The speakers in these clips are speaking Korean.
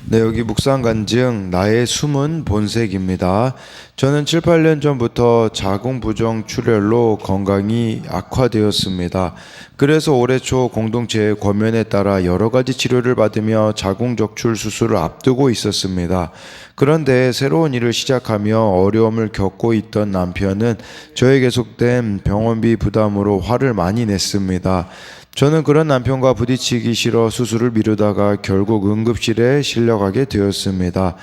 네, 여기 묵상 간증 나의 숨은 본색입니다. 저는 7, 8년 전부터 자궁부정출혈로 건강이 악화되었습니다. 그래서 올해 초 공동체의 권면에 따라 여러 가지 치료를 받으며 자궁적출 수술을 앞두고 있었습니다. 그런데 새로운 일을 시작하며 어려움을 겪고 있던 남편은 저의 계속된 병원비 부담으로 화를 많이 냈습니다. 저는 그런 남편과 부딪히기 싫어 수술을 미루다가 결국 응급실에 실려가게 되었습니다.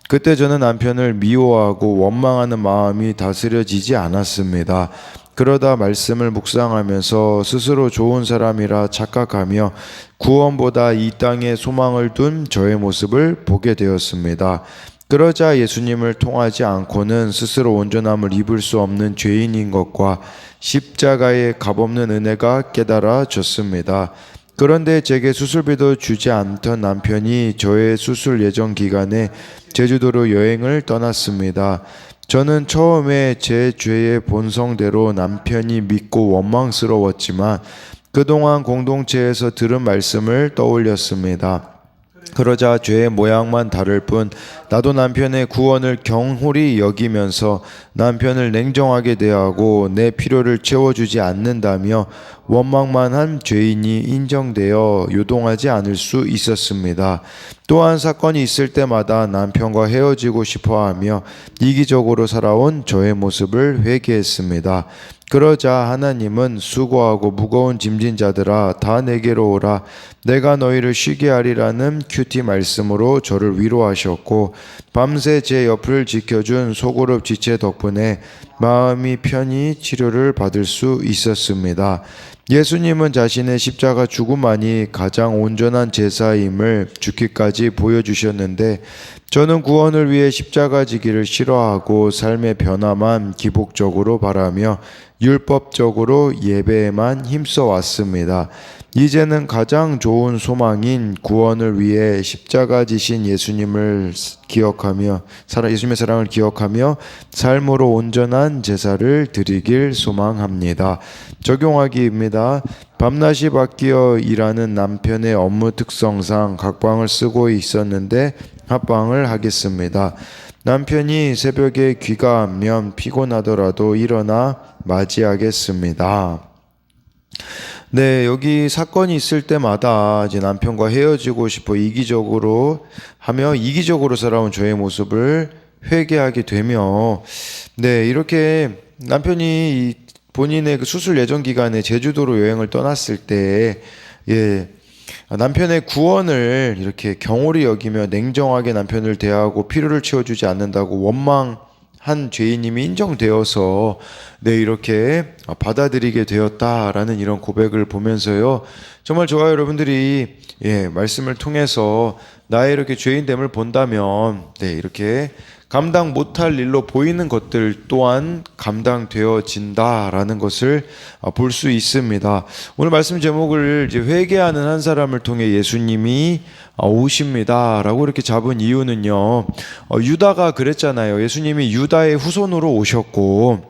그때 저는 남편을 미워하고 원망하는 마음이 다스려지지 않았습니다. 그러다 말씀을 묵상하면서 스스로 좋은 사람이라 착각하며 구원보다 이 땅에 소망을 둔 저의 모습을 보게 되었습니다. 그러자 예수님을 통하지 않고는 스스로 온전함을 입을 수 없는 죄인인 것과 십자가의 값없는 은혜가 깨달아졌습니다. 그런데 제게 수술비도 주지 않던 남편이 저의 수술 예정 기간에 제주도로 여행을 떠났습니다. 저는 처음에 제 죄의 본성대로 남편이 믿고 원망스러웠지만 그동안 공동체에서 들은 말씀을 떠올렸습니다. 그러자 죄의 모양만 다를 뿐 나도 남편의 구원을 경홀히 여기면서 남편을 냉정하게 대하고 내 필요를 채워주지 않는다며 원망만 한 죄인이 인정되어 요동하지 않을 수 있었습니다. 또한 사건이 있을 때마다 남편과 헤어지고 싶어하며 이기적으로 살아온 저의 모습을 회개했습니다. 그러자 하나님은 수고하고 무거운 짐진 자들아 다 내게로 오라 내가 너희를 쉬게 하리라는 큐티 말씀으로 저를 위로하셨고 밤새 제 옆을 지켜준 소그룹 지체 덕분에 마음이 편히 치료를 받을 수 있었습니다. 예수님은 자신의 십자가 죽음만이 가장 온전한 제사임을 죽기까지 보여주셨는데 저는 구원을 위해 십자가 지기를 싫어하고 삶의 변화만 기복적으로 바라며 율법적으로 예배에만 힘써 왔습니다. 이제는 가장 좋은 소망인 구원을 위해 십자가 지신 예수님의 사랑을 기억하며 삶으로 온전한 제사를 드리길 소망합니다. 적용하기입니다. 밤낮이 바뀌어 일하는 남편의 업무 특성상 각방을 쓰고 있었는데 합방을 하겠습니다. 남편이 새벽에 귀가하면 피곤하더라도 일어나 맞이하겠습니다. 네, 여기 사건이 있을 때마다 이제 남편과 헤어지고 싶어 이기적으로 살아온 저의 모습을 회개하게 되며, 네, 이렇게 남편이 본인의 그 수술 예정 기간에 제주도로 여행을 떠났을 때, 남편의 구원을 이렇게 경홀히 여기며 냉정하게 남편을 대하고 필요를 채워주지 않는다고 원망한 죄인님이 인정되어서 이렇게 받아들이게 되었다라는 이런 고백을 보면서요, 정말 저와 여러분들이 말씀을 통해서 나의 이렇게 죄인됨을 본다면 이렇게 감당 못할 일로 보이는 것들 또한 감당되어진다라는 것을 볼 수 있습니다. 오늘 말씀 제목을 이제 회개하는 한 사람을 통해 예수님이 오십니다라고 이렇게 잡은 이유는요, 유다가 그랬잖아요. 예수님이 유다의 후손으로 오셨고,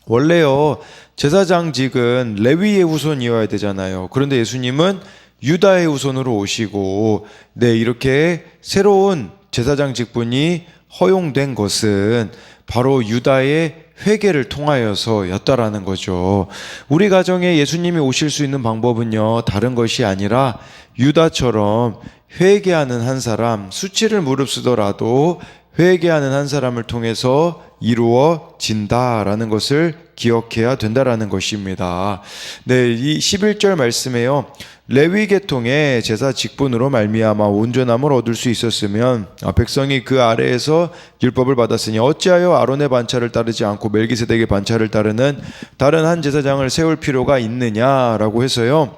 원래요 제사장직은 레위의 후손이어야 되잖아요. 그런데 예수님은 유다의 후손으로 오시고, 이렇게 새로운 제사장 직분이 허용된 것은 바로 유다의 회개를 통하여서였다라는 거죠. 우리 가정에 예수님이 오실 수 있는 방법은요, 다른 것이 아니라 유다처럼 회개하는 한 사람, 수치를 무릅쓰더라도 회개하는 한 사람을 통해서 이루어진다라는 것을 기억해야 된다라는 것입니다. 이 11절 말씀에요, 레위 계통의 제사 직분으로 말미암아 온전함을 얻을 수 있었으면 백성이 그 아래에서 율법을 받았으니 어찌하여 아론의 반차를 따르지 않고 멜기세덱의 반차를 따르는 다른 한 제사장을 세울 필요가 있느냐라고 해서요,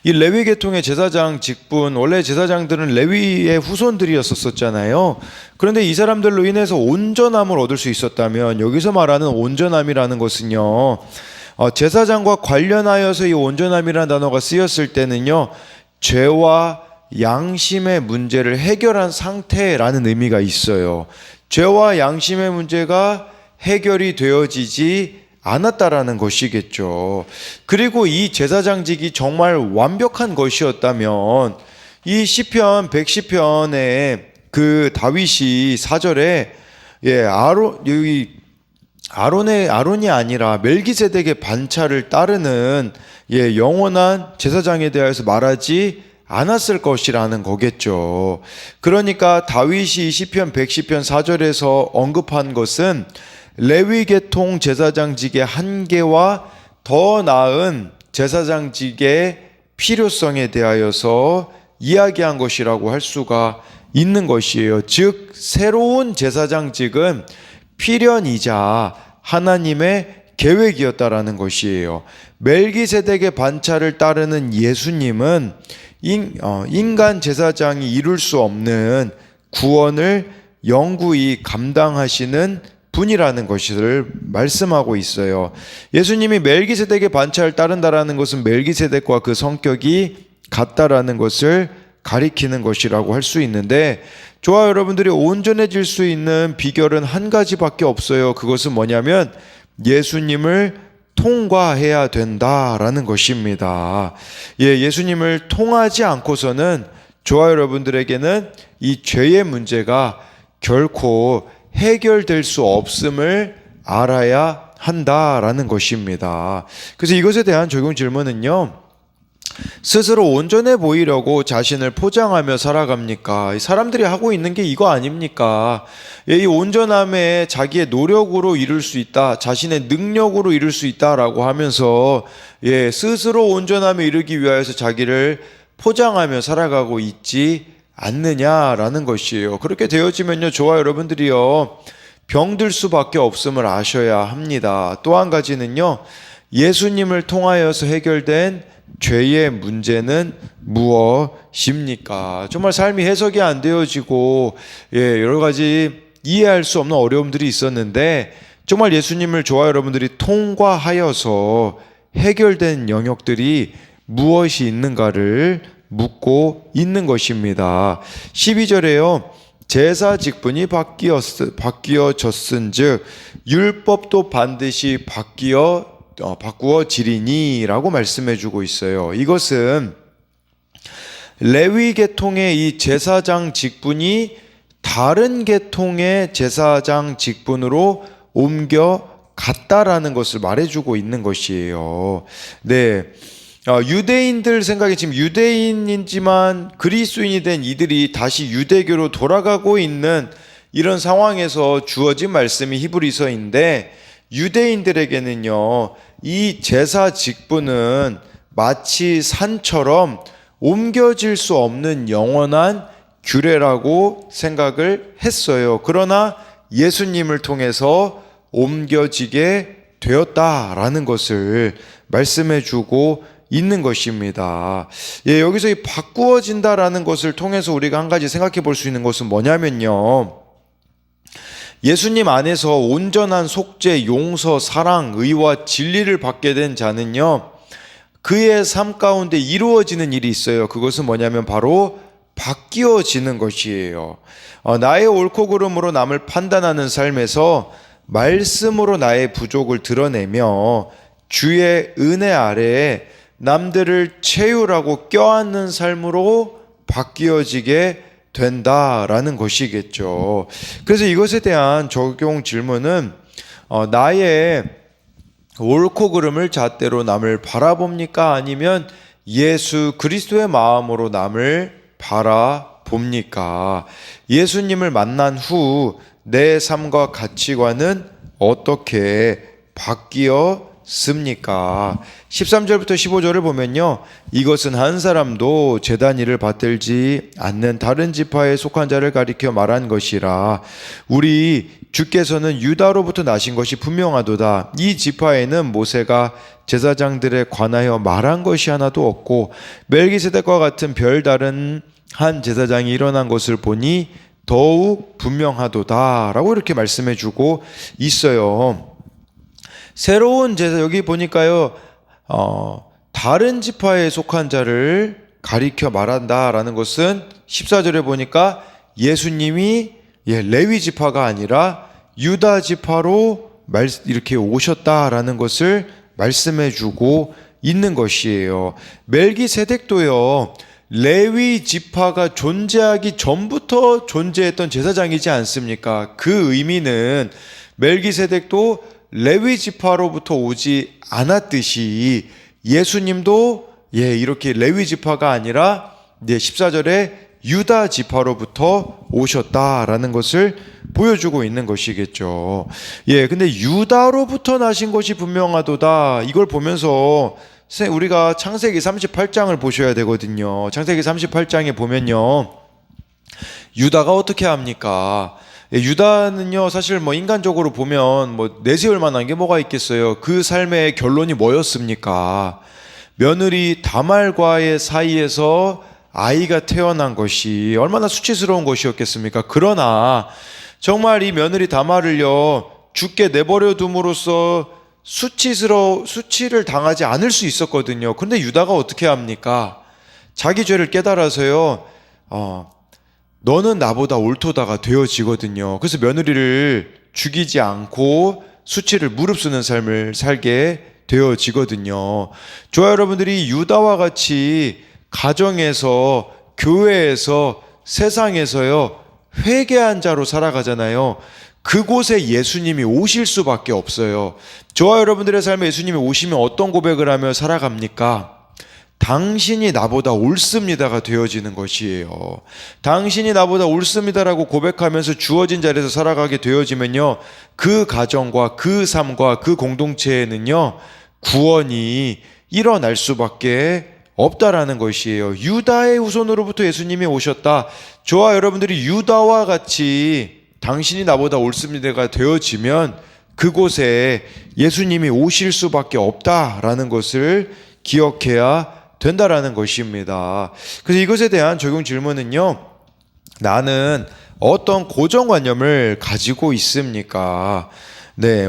이 레위 계통의 제사장 직분, 원래 제사장들은 레위의 후손들이었었잖아요. 그런데 이 사람들로 인해서 온전함을 얻을 수 있었다면, 여기서 말하는 온전함이라는 것은요, 제사장과 관련하여서 이 온전함이라는 단어가 쓰였을 때는요, 죄와 양심의 문제를 해결한 상태라는 의미가 있어요. 죄와 양심의 문제가 해결이 되어지지 않았다라는 것이겠죠. 그리고 이 제사장직이 정말 완벽한 것이었다면 이 시편 110편에 그 다윗이 4절에 아론이 아니라 멜기세덱의 반차를 따르는 영원한 제사장에 대해서 말하지 않았을 것이라는 거겠죠. 그러니까 다윗이 시편 110편 4절에서 언급한 것은 레위 계통 제사장직의 한계와 더 나은 제사장직의 필요성에 대하여서 이야기한 것이라고 할 수가 있는 것이에요. 즉 새로운 제사장직은 필연이자 하나님의 계획이었다라는 것이에요. 멜기세덱의 반차를 따르는 예수님은 인간 제사장이 이룰 수 없는 구원을 영구히 감당하시는 분이라는 것을 말씀하고 있어요. 예수님이 멜기세덱의 반차를 따른다라는 것은 멜기세덱과 그 성격이 같다라는 것을 가리키는 것이라고 할 수 있는데, 저와 여러분들이 온전해질 수 있는 비결은 한 가지밖에 없어요. 그것은 뭐냐면 예수님을 통과해야 된다라는 것입니다. 예수님을 통하지 않고서는 저와 여러분들에게는 이 죄의 문제가 결코 해결될 수 없음을 알아야 한다라는 것입니다. 그래서 이것에 대한 적용 질문은요, 스스로 온전해 보이려고 자신을 포장하며 살아갑니까? 사람들이 하고 있는 게 이거 아닙니까? 이 온전함에 자기의 노력으로 이룰 수 있다, 자신의 능력으로 이룰 수 있다라고 하면서 스스로 온전함에 이르기 위하여서 자기를 포장하며 살아가고 있지 않느냐라는 것이에요. 그렇게 되어지면요, 저와 여러분들이요 병들 수밖에 없음을 아셔야 합니다. 또 한 가지는요, 예수님을 통하여서 해결된 죄의 문제는 무엇입니까? 정말 삶이 해석이 안 되어지고 여러 가지 이해할 수 없는 어려움들이 있었는데, 정말 예수님을 저와 여러분들이 통과하여서 해결된 영역들이 무엇이 있는가를 묻고 있는 것입니다. 12절에요. 제사 직분이 바뀌어졌은즉 율법도 반드시 바꾸어지리니 라고 말씀해 주고 있어요. 이것은 레위 계통의 이 제사장 직분이 다른 계통의 제사장 직분으로 옮겨갔다라는 것을 말해주고 있는 것이에요. 유대인들 생각에 지금 유대인이지만 그리스도인이 된 이들이 다시 유대교로 돌아가고 있는 이런 상황에서 주어진 말씀이 히브리서인데, 유대인들에게는요 이 제사 직분은 마치 산처럼 옮겨질 수 없는 영원한 규례라고 생각을 했어요. 그러나 예수님을 통해서 옮겨지게 되었다라는 것을 말씀해 주고 있는 것입니다. 여기서 이 바꾸어진다라는 것을 통해서 우리가 한 가지 생각해 볼 수 있는 것은 뭐냐면요, 예수님 안에서 온전한 속죄, 용서, 사랑, 의와 진리를 받게 된 자는요, 그의 삶 가운데 이루어지는 일이 있어요. 그것은 뭐냐면 바로 바뀌어지는 것이에요. 나의 옳고 그름으로 남을 판단하는 삶에서 말씀으로 나의 부족을 드러내며 주의 은혜 아래에 남들을 채우라고 껴안는 삶으로 바뀌어지게 된다라는 것이겠죠. 그래서 이것에 대한 적용 질문은 나의 옳고 그름을 잣대로 남을 바라봅니까? 아니면 예수 그리스도의 마음으로 남을 바라봅니까? 예수님을 만난 후 내 삶과 가치관은 어떻게 바뀌었습니까? 13절부터 15절을 보면요, 이것은 한 사람도 제단 일을 받들지 않는 다른 지파에 속한 자를 가리켜 말한 것이라. 우리 주께서는 유다로부터 나신 것이 분명하도다. 이 지파에는 모세가 제사장들에 관하여 말한 것이 하나도 없고 멜기세덱과 같은 별다른 한 제사장이 일어난 것을 보니 더욱 분명하도다 라고 이렇게 말씀해 주고 있어요. 새로운 제사, 여기 보니까요 다른 지파에 속한 자를 가리켜 말한다라는 것은 14절에 보니까 예수님이 레위 지파가 아니라 유다 지파로 이렇게 오셨다라는 것을 말씀해 주고 있는 것이에요. 멜기세덱도요 레위 지파가 존재하기 전부터 존재했던 제사장이지 않습니까? 그 의미는 멜기세덱도 레위 지파로부터 오지 않았듯이 예수님도 이렇게 레위 지파가 아니라 14절에 유다 지파로부터 오셨다라는 것을 보여주고 있는 것이겠죠. 근데 유다로부터 나신 것이 분명하도다. 이걸 보면서 우리가 창세기 38장을 보셔야 되거든요. 창세기 38장에 보면요, 유다가 어떻게 합니까? 유다는요, 사실 인간적으로 보면 내세울 만한 게 뭐가 있겠어요? 그 삶의 결론이 뭐였습니까? 며느리 다말과의 사이에서 아이가 태어난 것이 얼마나 수치스러운 것이었겠습니까? 그러나 정말 이 며느리 다말을요, 죽게 내버려 둠으로써 수치를 당하지 않을 수 있었거든요. 그런데 유다가 어떻게 합니까? 자기 죄를 깨달아서요, 너는 나보다 옳도다가 되어지거든요. 그래서 며느리를 죽이지 않고 수치를 무릅쓰는 삶을 살게 되어지거든요. 저와 여러분들이 유다와 같이 가정에서, 교회에서, 세상에서요, 회개한 자로 살아가잖아요. 그곳에 예수님이 오실 수밖에 없어요. 저와 여러분들의 삶에 예수님이 오시면 어떤 고백을 하며 살아갑니까? 당신이 나보다 옳습니다가 되어지는 것이에요. 당신이 나보다 옳습니다라고 고백하면서 주어진 자리에서 살아가게 되어지면요, 그 가정과 그 삶과 그 공동체에는요, 구원이 일어날 수밖에 없다라는 것이에요. 유다의 후손으로부터 예수님이 오셨다. 저와 여러분들이 유다와 같이 당신이 나보다 옳습니다가 되어지면 그곳에 예수님이 오실 수밖에 없다라는 것을 기억해야 된다라는 것입니다. 그래서 이것에 대한 적용 질문은요, 나는 어떤 고정관념을 가지고 있습니까?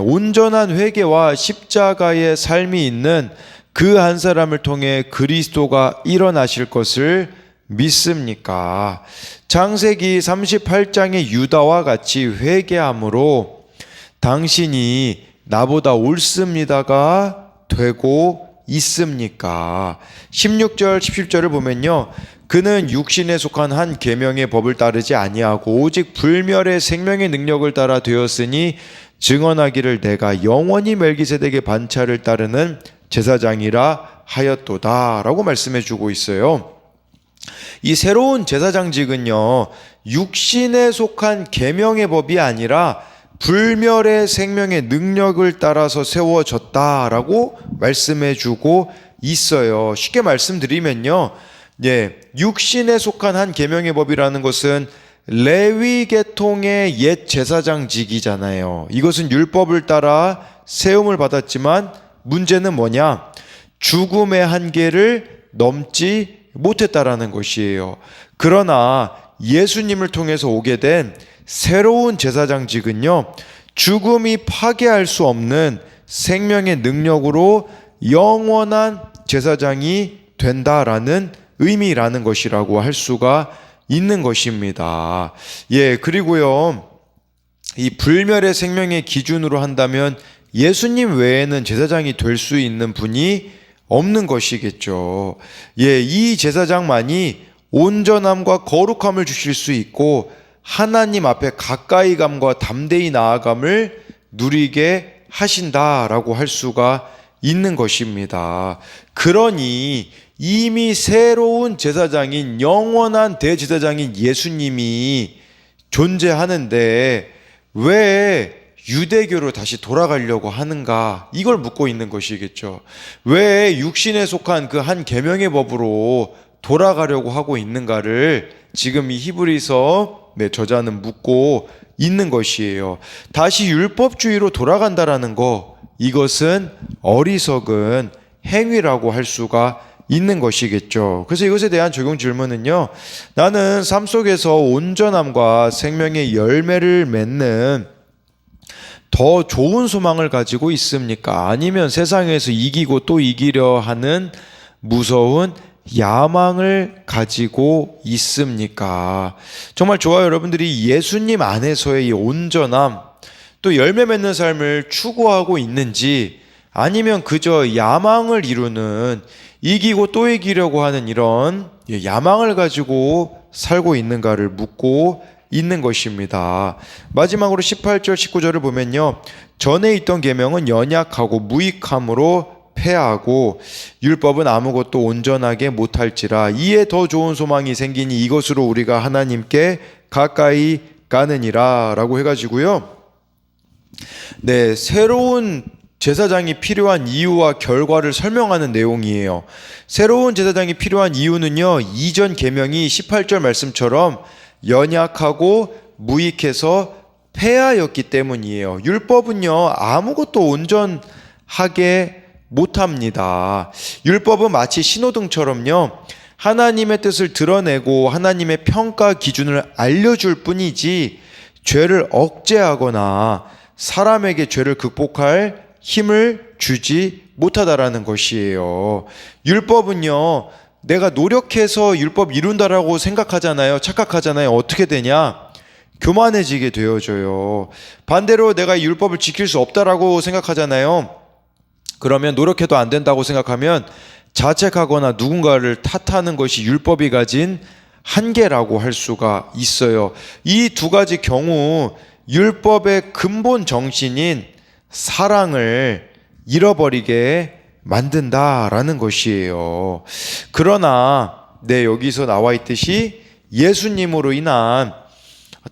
온전한 회개와 십자가의 삶이 있는 그 한 사람을 통해 그리스도가 일어나실 것을 믿습니까? 창세기 38장의 유다와 같이 회개함으로 당신이 나보다 옳습니다가 되고 있습니까? 16절 17절을 보면요, 그는 육신에 속한 한 계명의 법을 따르지 아니하고 오직 불멸의 생명의 능력을 따라 되었으니 증언하기를 내가 영원히 멜기세덱의 반차를 따르는 제사장이라 하였도다 라고 말씀해 주고 있어요. 이 새로운 제사장직은요, 육신에 속한 계명의 법이 아니라 불멸의 생명의 능력을 따라서 세워졌다라고 말씀해 주고 있어요. 쉽게 말씀드리면요, 육신에 속한 한 계명의 법이라는 것은 레위 계통의 옛 제사장직이잖아요. 이것은 율법을 따라 세움을 받았지만 문제는 뭐냐? 죽음의 한계를 넘지 못했다라는 것이에요. 그러나 예수님을 통해서 오게 된 새로운 제사장직은요, 죽음이 파괴할 수 없는 생명의 능력으로 영원한 제사장이 된다라는 의미라는 것이라고 할 수가 있는 것입니다. 그리고요, 이 불멸의 생명의 기준으로 한다면 예수님 외에는 제사장이 될 수 있는 분이 없는 것이겠죠. 이 제사장만이 온전함과 거룩함을 주실 수 있고 하나님 앞에 가까이감과 담대히 나아감을 누리게 하신다라고 할 수가 있는 것입니다. 그러니 이미 새로운 제사장인 영원한 대제사장인 예수님이 존재하는데 왜 유대교로 다시 돌아가려고 하는가, 이걸 묻고 있는 것이겠죠. 왜 육신에 속한 그 한 계명의 법으로 돌아가려고 하고 있는가를 지금 이 히브리서 저자는 묻고 있는 것이에요. 다시 율법주의로 돌아간다라는 거, 이것은 어리석은 행위라고 할 수가 있는 것이겠죠. 그래서 이것에 대한 적용 질문은요, 나는 삶 속에서 온전함과 생명의 열매를 맺는 더 좋은 소망을 가지고 있습니까? 아니면 세상에서 이기고 또 이기려 하는 무서운 야망을 가지고 있습니까? 정말 저와 여러분들이 예수님 안에서의 이 온전함, 또 열매 맺는 삶을 추구하고 있는지, 아니면 그저 야망을 이루는, 이기고 또 이기려고 하는 이런 야망을 가지고 살고 있는가를 묻고 있는 것입니다. 마지막으로 18절 19절을 보면요, 전에 있던 계명은 연약하고 무익함으로 패하고 율법은 아무것도 온전하게 못할지라 이에 더 좋은 소망이 생기니 이것으로 우리가 하나님께 가까이 가느니라 라고 해가지고요, 네, 새로운 제사장이 필요한 이유와 결과를 설명하는 내용이에요. 새로운 제사장이 필요한 이유는요, 이전 계명이 18절 말씀처럼 연약하고 무익해서 폐하였기 때문이에요. 율법은요, 아무것도 온전하게 못합니다. 율법은 마치 신호등처럼요, 하나님의 뜻을 드러내고 하나님의 평가 기준을 알려줄 뿐이지 죄를 억제하거나 사람에게 죄를 극복할 힘을 주지 못하다라는 것이에요. 율법은요, 내가 노력해서 율법 이룬다라고 생각하잖아요. 착각하잖아요. 어떻게 되냐? 교만해지게 되어져요. 반대로 내가 율법을 지킬 수 없다라고 생각하잖아요. 그러면 노력해도 안 된다고 생각하면 자책하거나 누군가를 탓하는 것이 율법이 가진 한계라고 할 수가 있어요. 이 두 가지 경우 율법의 근본 정신인 사랑을 잃어버리게 만든다라는 것이에요. 그러나 여기서 나와 있듯이 예수님으로 인한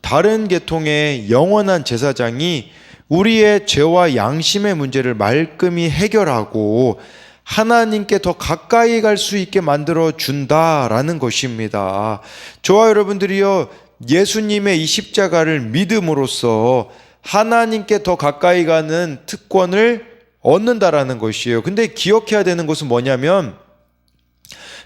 다른 계통의 영원한 제사장이 우리의 죄와 양심의 문제를 말끔히 해결하고 하나님께 더 가까이 갈 수 있게 만들어 준다라는 것입니다. 저와 여러분들이요, 예수님의 이 십자가를 믿음으로써 하나님께 더 가까이 가는 특권을 얻는다라는 것이에요. 근데 기억해야 되는 것은 뭐냐면,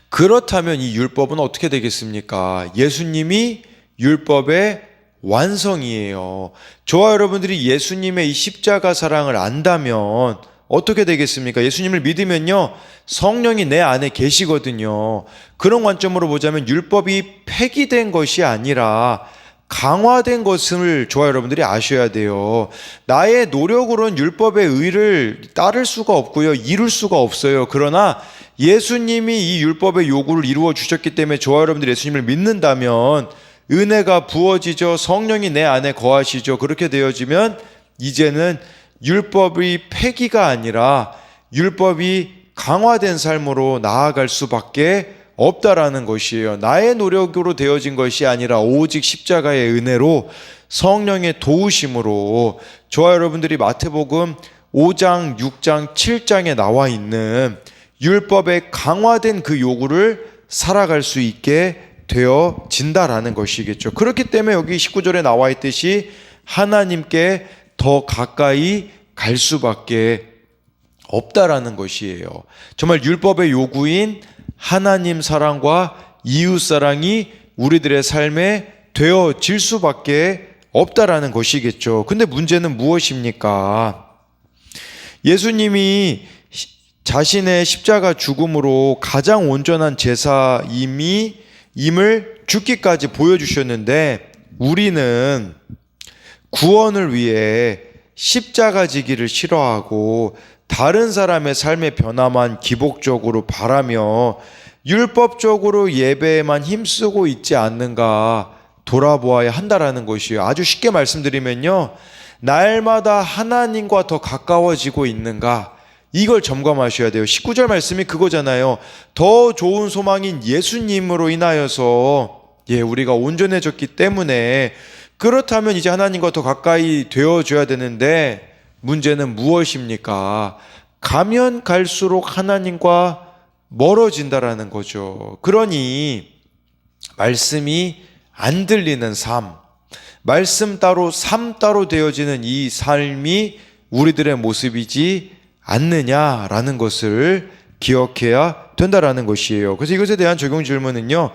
그렇다면 이 율법은 어떻게 되겠습니까? 예수님이 율법의 완성이에요. 저와 여러분들이 예수님의 이 십자가 사랑을 안다면 어떻게 되겠습니까? 예수님을 믿으면요, 성령이 내 안에 계시거든요. 그런 관점으로 보자면 율법이 폐기된 것이 아니라 강화된 것을 저와 여러분들이 아셔야 돼요. 나의 노력으로는 율법의 의를 따를 수가 없고요, 이룰 수가 없어요. 그러나 예수님이 이 율법의 요구를 이루어 주셨기 때문에 저와 여러분들이 예수님을 믿는다면 은혜가 부어지죠. 성령이 내 안에 거하시죠. 그렇게 되어지면 이제는 율법이 폐기가 아니라 율법이 강화된 삶으로 나아갈 수밖에 없다라는 것이에요. 나의 노력으로 되어진 것이 아니라 오직 십자가의 은혜로 성령의 도우심으로 저와 여러분들이 마태복음 5장, 6장, 7장에 나와 있는 율법의 강화된 그 요구를 살아갈 수 있게 되어진다라는 것이겠죠. 그렇기 때문에 여기 19절에 나와 있듯이 하나님께 더 가까이 갈 수밖에 없다라는 것이에요. 정말 율법의 요구인 하나님 사랑과 이웃 사랑이 우리들의 삶에 되어질 수밖에 없다라는 것이겠죠. 근데 문제는 무엇입니까? 예수님이 자신의 십자가 죽음으로 가장 온전한 제사임을 죽기까지 보여주셨는데, 우리는 구원을 위해 십자가 지기를 싫어하고 다른 사람의 삶의 변화만 기복적으로 바라며 율법적으로 예배에만 힘쓰고 있지 않는가 돌아보아야 한다라는 것이에요. 아주 쉽게 말씀드리면요, 날마다 하나님과 더 가까워지고 있는가, 이걸 점검하셔야 돼요. 19절 말씀이 그거잖아요. 더 좋은 소망인 예수님으로 인하여서 우리가 온전해졌기 때문에, 그렇다면 이제 하나님과 더 가까이 되어줘야 되는데, 문제는 무엇입니까? 가면 갈수록 하나님과 멀어진다라는 거죠. 그러니 말씀이 안 들리는 삶, 말씀 따로 삶 따로 되어지는 이 삶이 우리들의 모습이지 않느냐라는 것을 기억해야 된다라는 것이에요. 그래서 이것에 대한 적용 질문은요,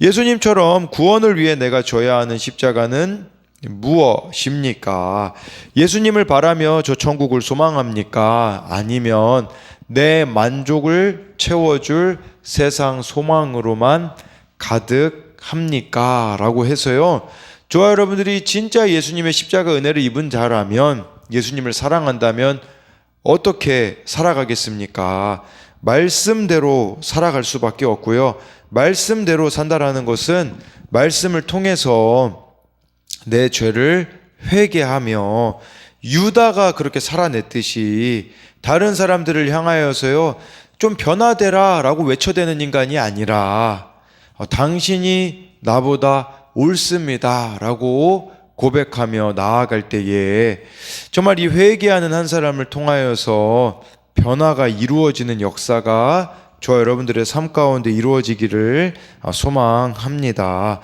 예수님처럼 구원을 위해 내가 져야 하는 십자가는 무엇입니까? 예수님을 바라며 저 천국을 소망합니까? 아니면 내 만족을 채워줄 세상 소망으로만 가득합니까? 라고 해서요, 저와 여러분들이 진짜 예수님의 십자가 은혜를 입은 자라면, 예수님을 사랑한다면 어떻게 살아가겠습니까? 말씀대로 살아갈 수밖에 없고요, 말씀대로 산다라는 것은 말씀을 통해서 내 죄를 회개하며 유다가 그렇게 살아냈듯이 다른 사람들을 향하여서요, 좀 변화되라 라고 외쳐대는 인간이 아니라 당신이 나보다 옳습니다 라고 고백하며 나아갈 때에 정말 이 회개하는 한 사람을 통하여서 변화가 이루어지는 역사가 저와 여러분들의 삶 가운데 이루어지기를 소망합니다.